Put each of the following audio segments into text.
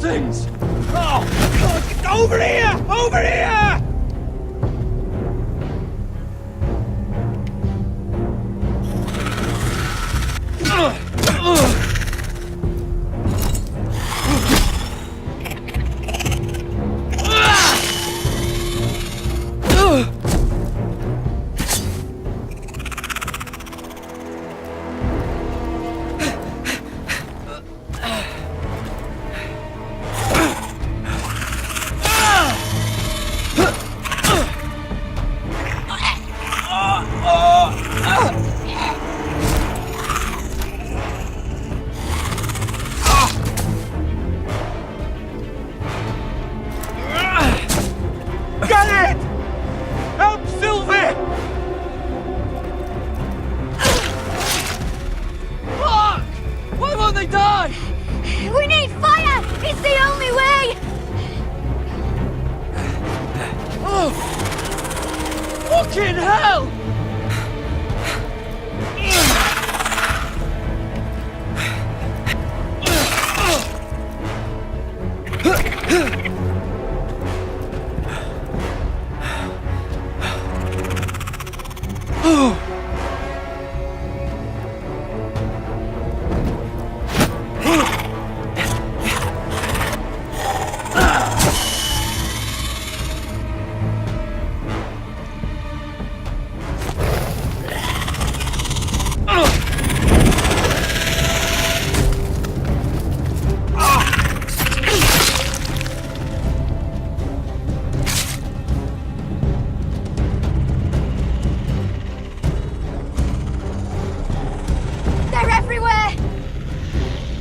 things! Oh, God, over here! Over here! Fucking hell!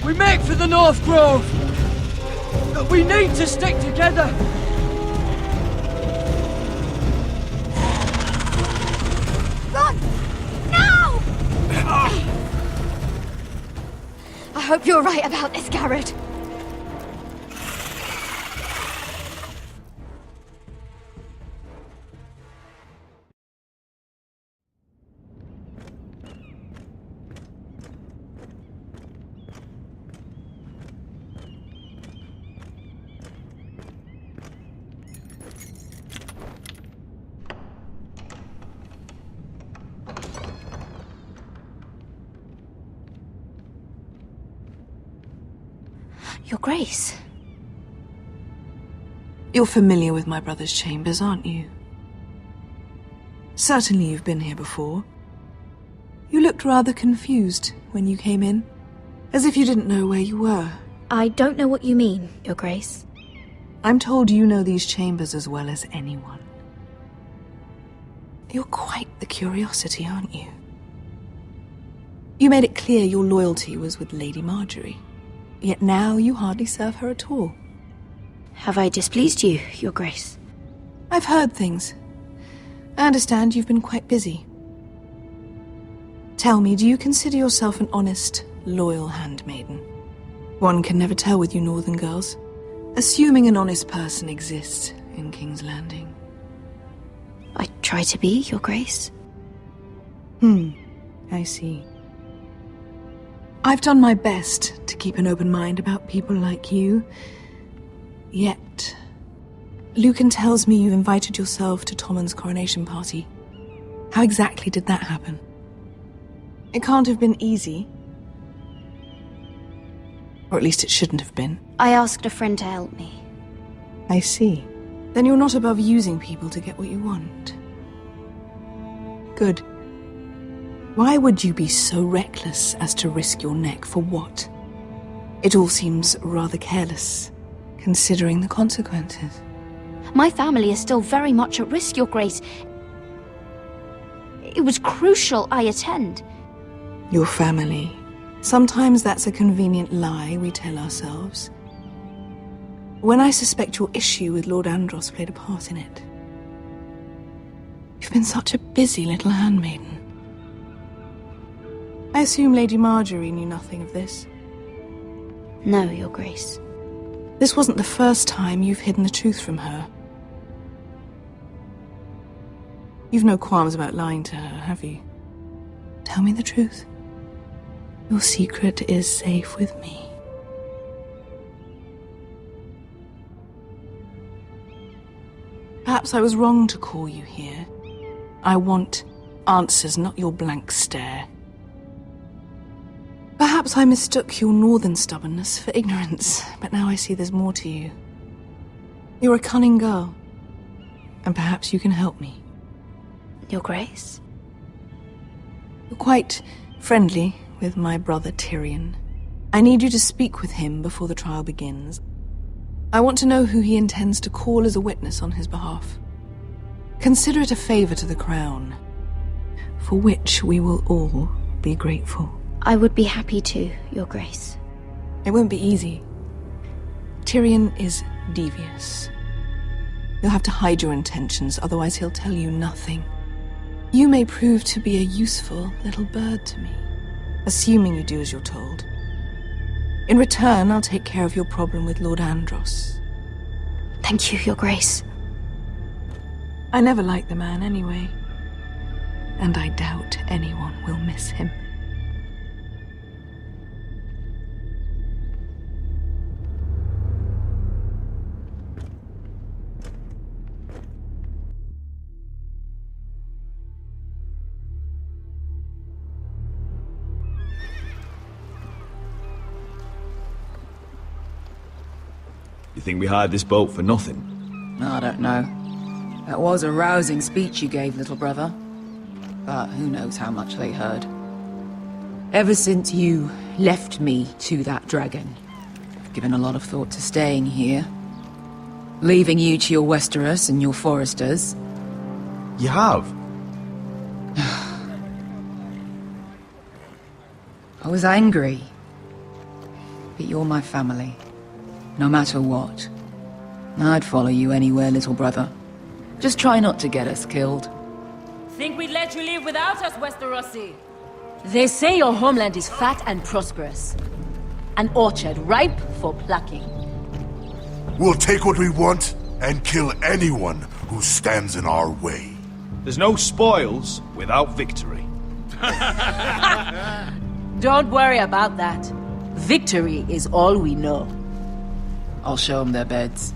We make for the North Grove! But we need to stick together! Run! Now! I hope you're right about this, Garrett. Your Grace. You're familiar with my brother's chambers, aren't you? Certainly you've been here before. You looked rather confused when you came in, as if you didn't know where you were. I don't know what you mean, Your Grace. I'm told you know these chambers as well as anyone. You're quite the curiosity, aren't you? You made it clear your loyalty was with Lady Marjorie. Yet now you hardly serve her at all. Have I displeased you, Your Grace? I've heard things. I understand you've been quite busy. Tell me, do you consider yourself an honest, loyal handmaiden? One can never tell with you northern girls. Assuming an honest person exists in King's Landing. I try to be, Your Grace. I see. I've done my best to keep an open mind about people like you. Yet, Lucan tells me you invited yourself to Tommen's coronation party. How exactly did that happen? It can't have been easy. Or at least it shouldn't have been. I asked a friend to help me. I see. Then you're not above using people to get what you want. Good. Why would you be so reckless as to risk your neck for what? It all seems rather careless, considering the consequences. My family is still very much at risk, Your Grace. It was crucial I attend. Your family. Sometimes that's a convenient lie we tell ourselves. When I suspect your issue with Lord Andros played a part in it. You've been such a busy little handmaiden. I assume Lady Marjorie knew nothing of this. No, Your Grace. This wasn't the first time you've hidden the truth from her. You've no qualms about lying to her, have you? Tell me the truth. Your secret is safe with me. Perhaps I was wrong to call you here. I want answers, not your blank stare. Perhaps I mistook your northern stubbornness for ignorance, but now I see there's more to you. You're a cunning girl, and perhaps you can help me. Your Grace? You're quite friendly with my brother Tyrion. I need you to speak with him before the trial begins. I want to know who he intends to call as a witness on his behalf. Consider it a favor to the crown, for which we will all be grateful. I would be happy to, Your Grace. It won't be easy. Tyrion is devious. You'll have to hide your intentions, otherwise he'll tell you nothing. You may prove to be a useful little bird to me, assuming you do as you're told. In return, I'll take care of your problem with Lord Andros. Thank you, Your Grace. I never liked the man anyway, and I doubt anyone will miss him. You think we hired this boat for nothing? I don't know. That was a rousing speech you gave, little brother. But who knows how much they heard. Ever since you left me to that dragon, I've given a lot of thought to staying here. Leaving you to your Westeros and your Foresters. You have? I was angry. But you're my family. No matter what. I'd follow you anywhere, little brother. Just try not to get us killed. Think we'd let you leave without us, Westerosi? They say your homeland is fat and prosperous. An orchard ripe for plucking. We'll take what we want and kill anyone who stands in our way. There's no spoils without victory. Don't worry about that. Victory is all we know. I'll show them their beds.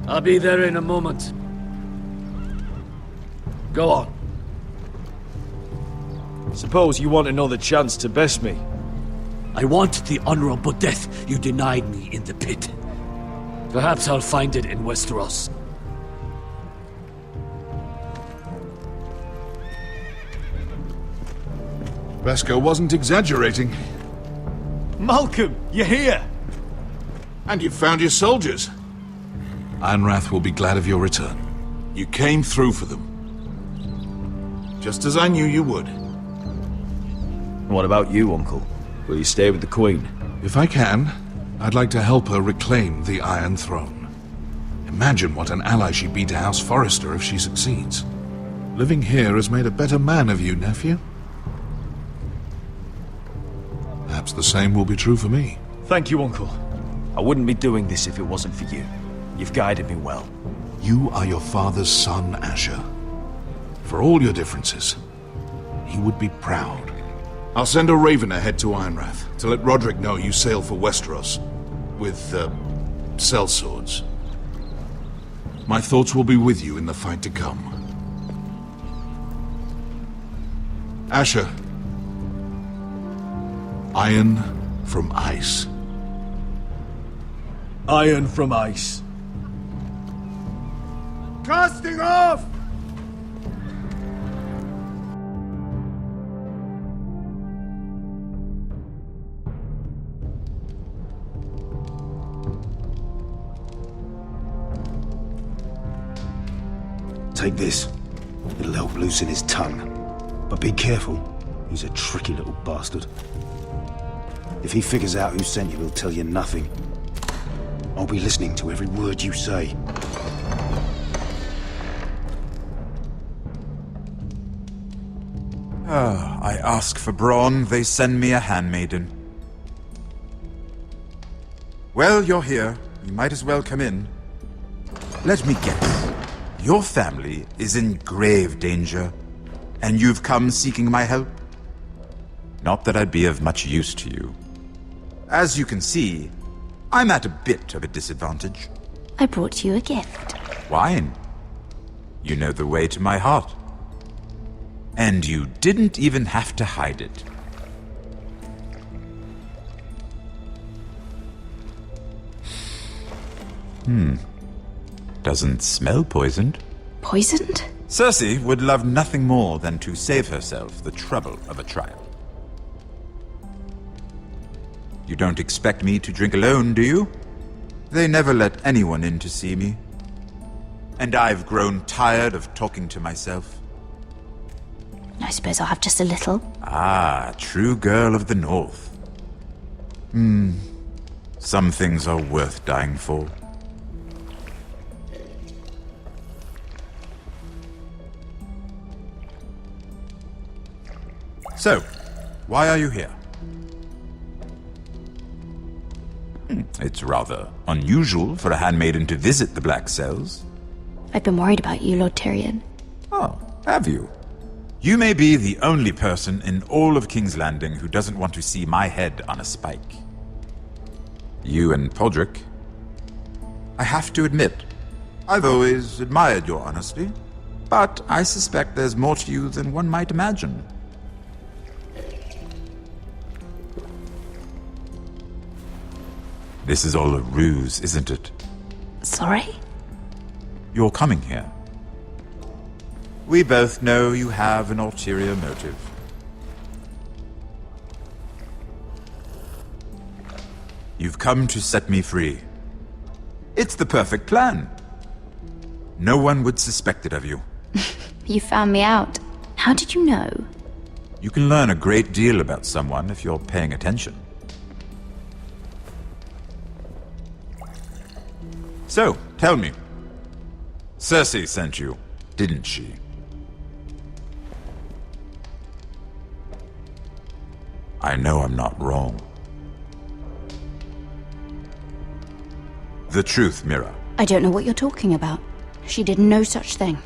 I'll be there in a moment. Go on. Suppose you want another chance to best me. I want the honorable death you denied me in the pit. Perhaps I'll find it in Westeros. Vesco wasn't exaggerating. Malcolm, you're here! And you found your soldiers. Ironrath will be glad of your return. You came through for them. Just as I knew you would. What about you, Uncle? Will you stay with the Queen? If I can, I'd like to help her reclaim the Iron Throne. Imagine what an ally she'd be to House Forrester if she succeeds. Living here has made a better man of you, nephew. Perhaps the same will be true for me. Thank you, Uncle. I wouldn't be doing this if it wasn't for you. You've guided me well. You are your father's son, Asher. For all your differences, he would be proud. I'll send a raven ahead to Ironrath to let Roderick know you sail for Westeros with, sellswords. My thoughts will be with you in the fight to come. Asher. Iron from ice. Iron from ice. Casting off! Take this. It'll help loosen his tongue. But be careful. He's a tricky little bastard. If he figures out who sent you, he'll tell you nothing. I'll be listening to every word you say. I ask for brawn, they send me a handmaiden. Well, you're here. You might as well come in. Let me guess. Your family is in grave danger, and you've come seeking my help? Not that I'd be of much use to you. As you can see, I'm at a bit of a disadvantage. I brought you a gift. Wine. You know the way to my heart. And you didn't even have to hide it. Doesn't smell poisoned. Poisoned? Cersei would love nothing more than to save herself the trouble of a trial. You don't expect me to drink alone, do you? They never let anyone in to see me. And I've grown tired of talking to myself. I suppose I'll have just a little. Ah, true girl of the North. Some things are worth dying for. So, why are you here? It's rather unusual for a handmaiden to visit the Black Cells. I've been worried about you, Lord Tyrion. Oh, have you? You may be the only person in all of King's Landing who doesn't want to see my head on a spike. You and Podrick. I have to admit, I've always admired your honesty, but I suspect there's more to you than one might imagine. This is all a ruse, isn't it? Sorry? You're coming here. We both know you have an ulterior motive. You've come to set me free. It's the perfect plan. No one would suspect it of you. You found me out. How did you know? You can learn a great deal about someone if you're paying attention. So, tell me. Cersei sent you, didn't she? I know I'm not wrong. The truth, Mira. I don't know what you're talking about. She did no such thing.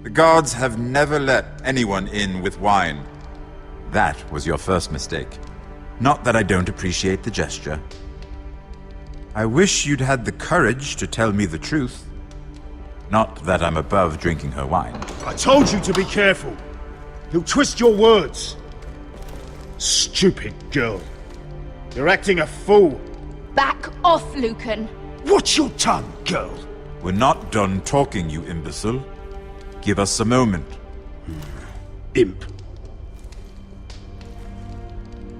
The guards have never let anyone in with wine. That was your first mistake. Not that I don't appreciate the gesture. I wish you'd had the courage to tell me the truth. Not that I'm above drinking her wine. I told you to be careful. He'll twist your words. Stupid girl. You're acting a fool. Back off, Lucan. Watch your tongue, girl. We're not done talking, you imbecile. Give us a moment. Imp.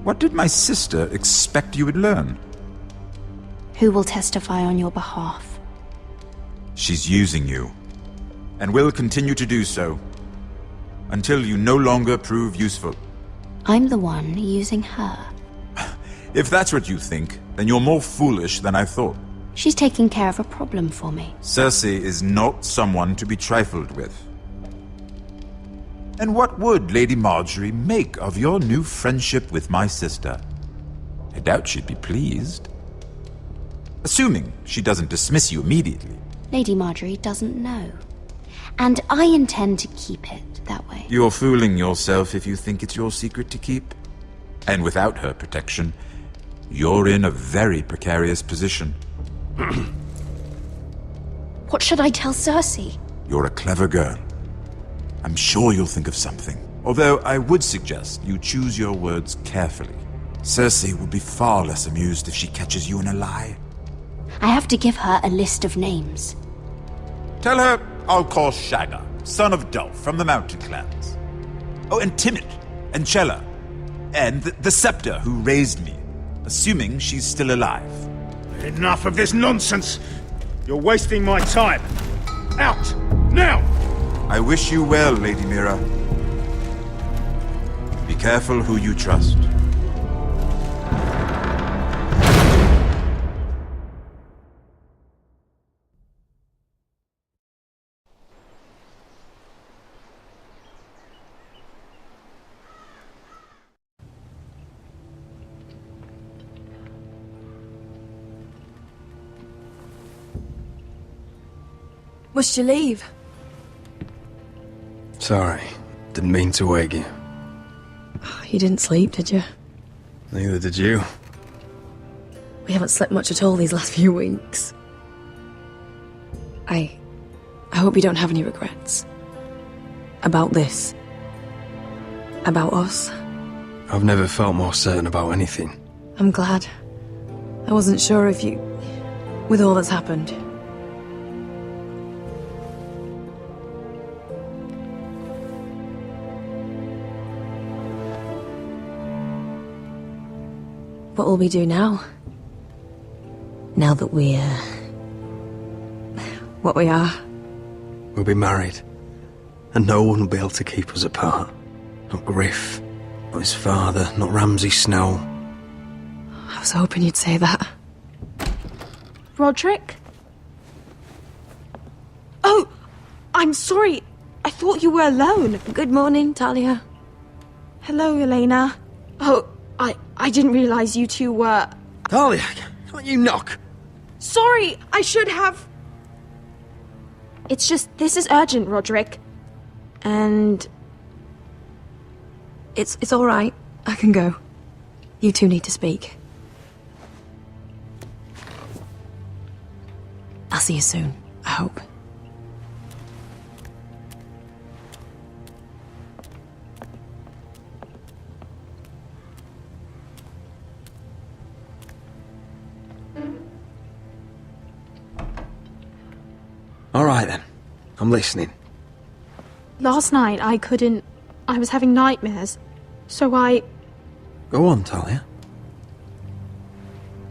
What did my sister expect you would learn? Who will testify on your behalf? She's using you, and will continue to do so, until you no longer prove useful. I'm the one using her. If that's what you think, then you're more foolish than I thought. She's taking care of a problem for me. Cersei is not someone to be trifled with. And what would Lady Marjorie make of your new friendship with my sister? I doubt she'd be pleased. Assuming she doesn't dismiss you immediately. Lady Marjorie doesn't know. And I intend to keep it that way. You're fooling yourself if you think it's your secret to keep. And without her protection, you're in a very precarious position. What should I tell Cersei? You're a clever girl. I'm sure you'll think of something. Although I would suggest you choose your words carefully. Cersei will be far less amused if she catches you in a lie. I have to give her a list of names. Tell her I'll call Shagga, son of Dolph from the Mountain Clans. Oh, and Timid, and Chella, and the Scepter who raised me, assuming she's still alive. Enough of this nonsense. You're wasting my time. Out! Now! I wish you well, Lady Mira. Be careful who you trust. Must you leave? Sorry, didn't mean to wake you. You didn't sleep, did you? Neither did you. We haven't slept much at all these last few weeks. I hope you don't have any regrets. About this. About us. I've never felt more certain about anything. I'm glad. I wasn't sure if you... with all that's happened. What will we do now? Now that we're... what we are. We'll be married. And no one will be able to keep us apart. Not Griff, not his father, not Ramsay Snow. I was hoping you'd say that. Roderick? Oh, I'm sorry. I thought you were alone. Good morning, Talia. Hello, Elena. Oh, I didn't realize you two were... Talia, can't you knock? Sorry, I should have... It's just, this is urgent, Roderick. And... It's all right. I can go. You two need to speak. I'll see you soon, I hope. All right then. I'm listening. Last night, I was having nightmares. So Go on, Talia.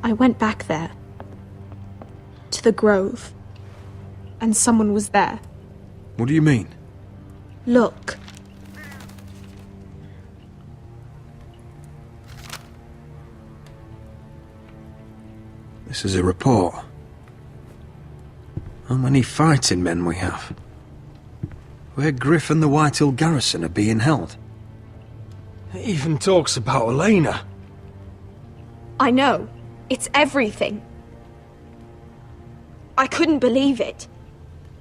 I went back there. To the grove. And someone was there. What do you mean? Look. This is a report. How many fighting men we have? Where Griff and the Whitehill garrison are being held. It even talks about Elena. I know. It's everything. I couldn't believe it.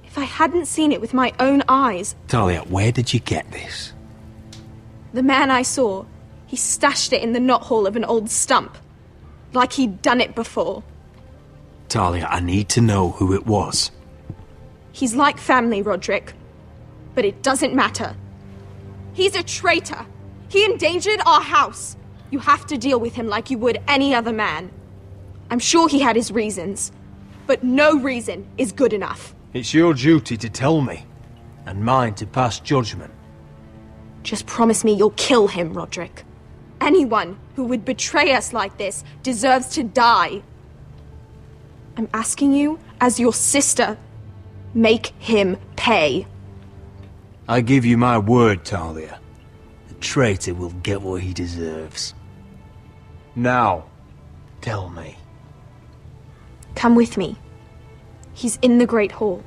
If I hadn't seen it with my own eyes... Talia, where did you get this? The man I saw, he stashed it in the knothole of an old stump. Like he'd done it before. Talia, I need to know who it was. He's like family, Roderick. But it doesn't matter. He's a traitor. He endangered our house. You have to deal with him like you would any other man. I'm sure he had his reasons. But no reason is good enough. It's your duty to tell me. And mine to pass judgment. Just promise me you'll kill him, Roderick. Anyone who would betray us like this deserves to die. I'm asking you, as your sister, make him pay. I give you my word, Talia. The traitor will get what he deserves. Now, tell me. Come with me. He's in the Great Hall.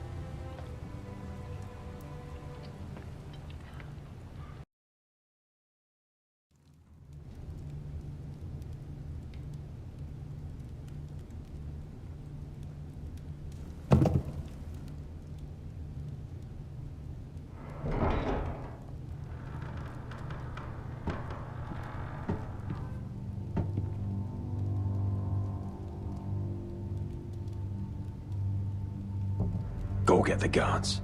Go get the guards.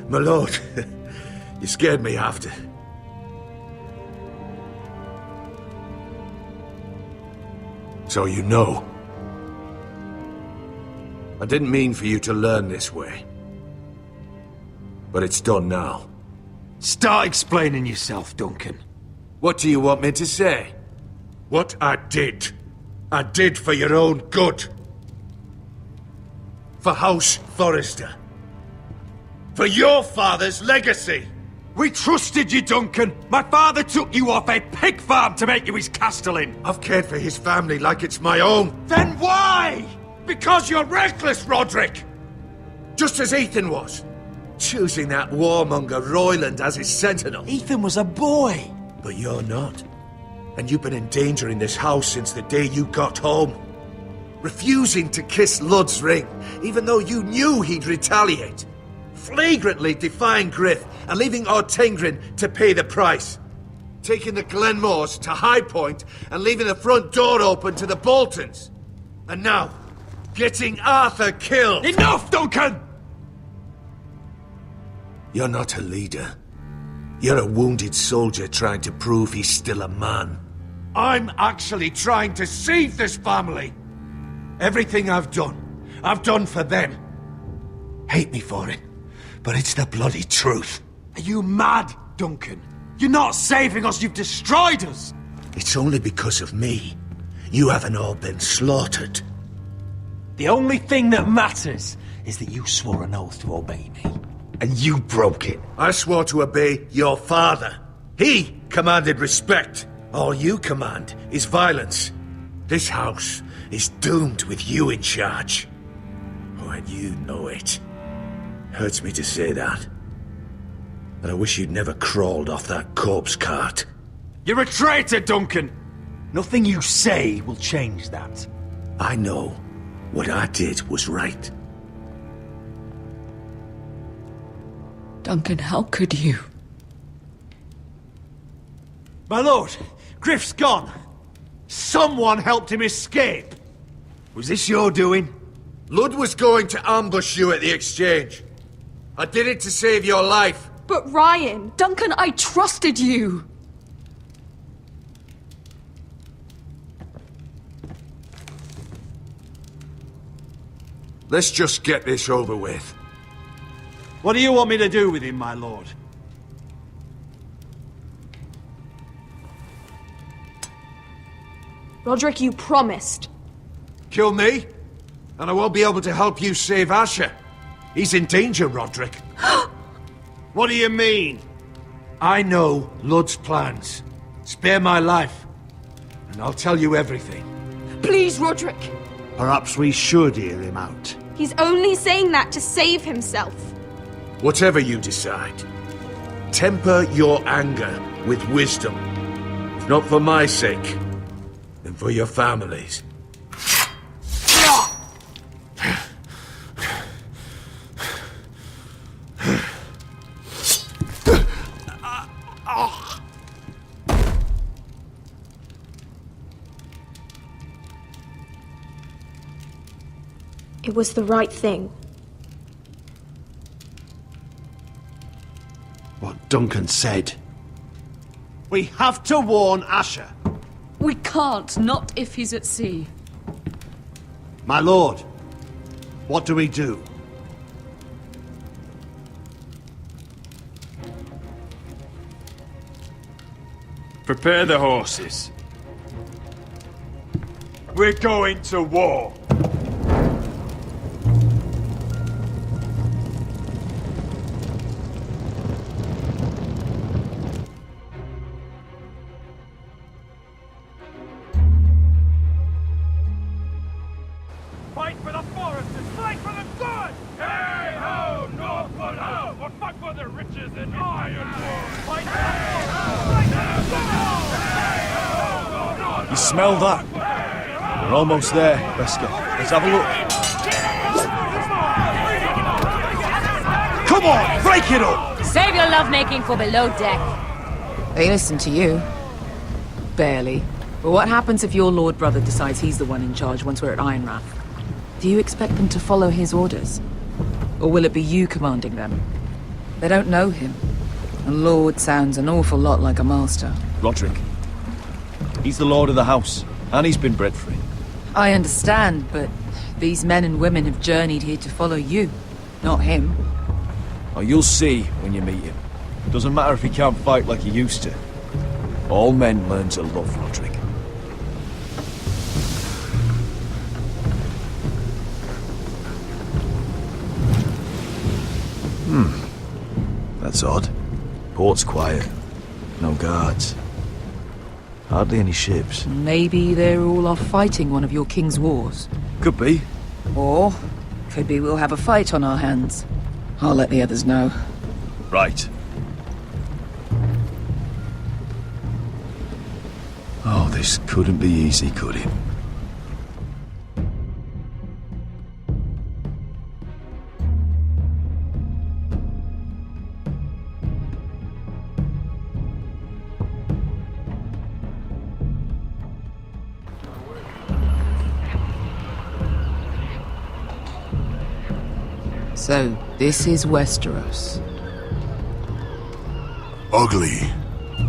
My lord, you scared me after. So you know. I didn't mean for you to learn this way. But it's done now. Start explaining yourself, Duncan. What do you want me to say? What I did for your own good. For House Forrester. For your father's legacy. We trusted you, Duncan. My father took you off a pig farm to make you his castellan. I've cared for his family like it's my own. Then why? Because you're reckless, Roderick! Just as Ethan was. Choosing that warmonger Royland as his sentinel. Ethan was a boy. But you're not. And you've been endangering this house since the day you got home. Refusing to kiss Lud's ring, even though you knew he'd retaliate. Flagrantly defying Griff and leaving Ortengrin to pay the price. Taking the Glenmores to High Point and leaving the front door open to the Boltons. And now, getting Arthur killed. Enough, Duncan! You're not a leader. You're a wounded soldier trying to prove he's still a man. I'm actually trying to save this family. Everything I've done for them. Hate me for it, but it's the bloody truth. Are you mad, Duncan? You're not saving us, you've destroyed us! It's only because of me. You haven't all been slaughtered. The only thing that matters is that you swore an oath to obey me. And you broke it. I swore to obey your father. He commanded respect. All you command is violence. This house is doomed with you in charge. Oh, and you know it. Hurts me to say that. But I wish you'd never crawled off that corpse cart. You're a traitor, Duncan! Nothing you say will change that. I know what I did was right. Duncan, how could you? My lord, Griff's gone. Someone helped him escape. Was this your doing? Lud was going to ambush you at the exchange. I did it to save your life. But Ryan, Duncan, I trusted you! Let's just get this over with. What do you want me to do with him, my lord? Roderick, you promised. Kill me, and I won't be able to help you save Asher. He's in danger, Roderick. What do you mean? I know Lud's plans. Spare my life, and I'll tell you everything. Please, Roderick. Perhaps we should hear him out. He's only saying that to save himself. Whatever you decide, temper your anger with wisdom. If not for my sake, then for your family's. It was the right thing. What Duncan said. We have to warn Asher. We can't, not if he's at sea. My lord, what do we do? Prepare the horses. We're going to war. Fight for the foresters! Fight for the good! Hey ho, Northwood ho! Or fight for the riches in Ironwood! Fight for the You smell that? We're almost there, Wesker. Let's have a look. Come on, break it up! Save your lovemaking for below deck. They listen to you. Barely. But what happens if your lord brother decides he's the one in charge once we're at Ironrath? Do you expect them to follow his orders? Or will it be you commanding them? They don't know him. A lord sounds an awful lot like a master. Roderick. He's the lord of the house, and he's been bred for it. I understand, but these men and women have journeyed here to follow you, not him. Oh, you'll see when you meet him. Doesn't matter if he can't fight like he used to. All men learn to love Roderick. That's odd. Port's quiet. No guards. Hardly any ships. Maybe they're all off fighting one of your king's wars. Could be. Or could be we'll have a fight on our hands. I'll let the others know. Right. Oh, this couldn't be easy, could it? So, this is Westeros. Ugly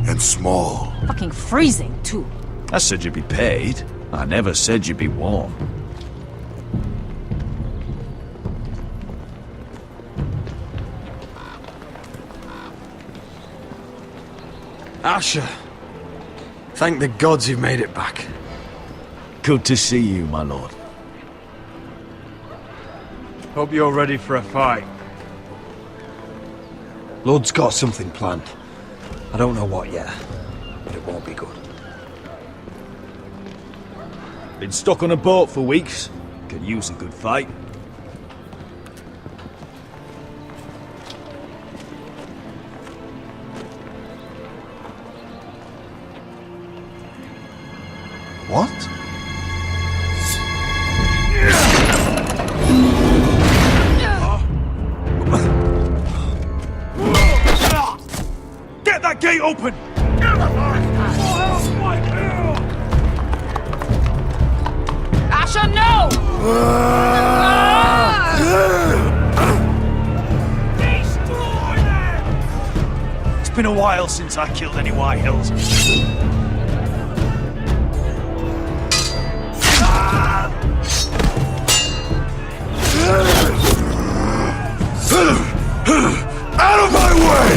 and small. Fucking freezing, too. I said you'd be paid. I never said you'd be warm. Asher, thank the gods you've made it back. Good to see you, my lord. Hope you're ready for a fight. Lord's got something planned. I don't know what yet, but it won't be good. Been stuck on a boat for weeks. Could use a good fight. What? Get that gate open! Asher, no! It's been a while since I killed any White Hills. Out of my way!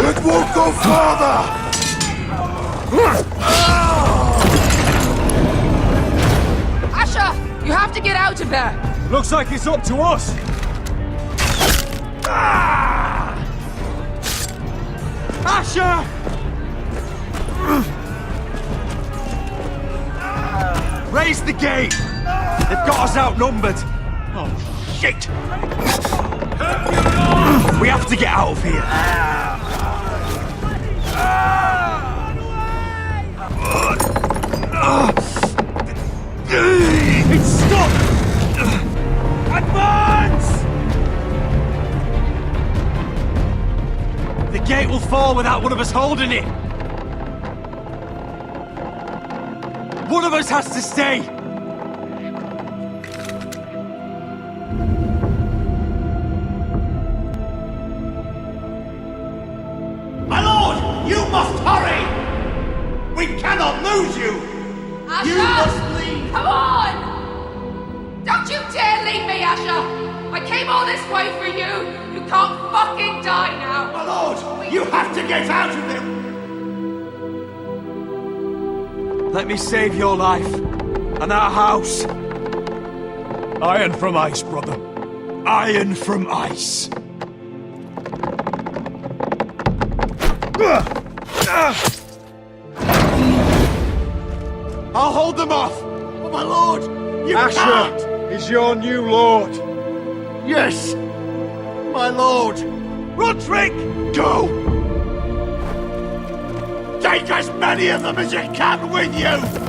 It won't go farther! Asher, you have to get out of there! Looks like it's up to us! Asher! Raise the gate! They've got us outnumbered! Oh, shit! We have to get out of here! It's stuck! Advance! The gate will fall without one of us holding it! One of us has to stay! My lord, you must hurry! We cannot lose you! Asher! You must leave! Come on! Don't you dare leave me, Asher! I came all this way for you! You can't fucking die now! My lord, you have to get out of him! Let me save your life and our house. Iron from ice, brother. Iron from ice. I'll hold them off. Oh, my lord, you Asher can't! is your new lord. Yes, my lord. Roderick, Go! Take as many of them as you can with you!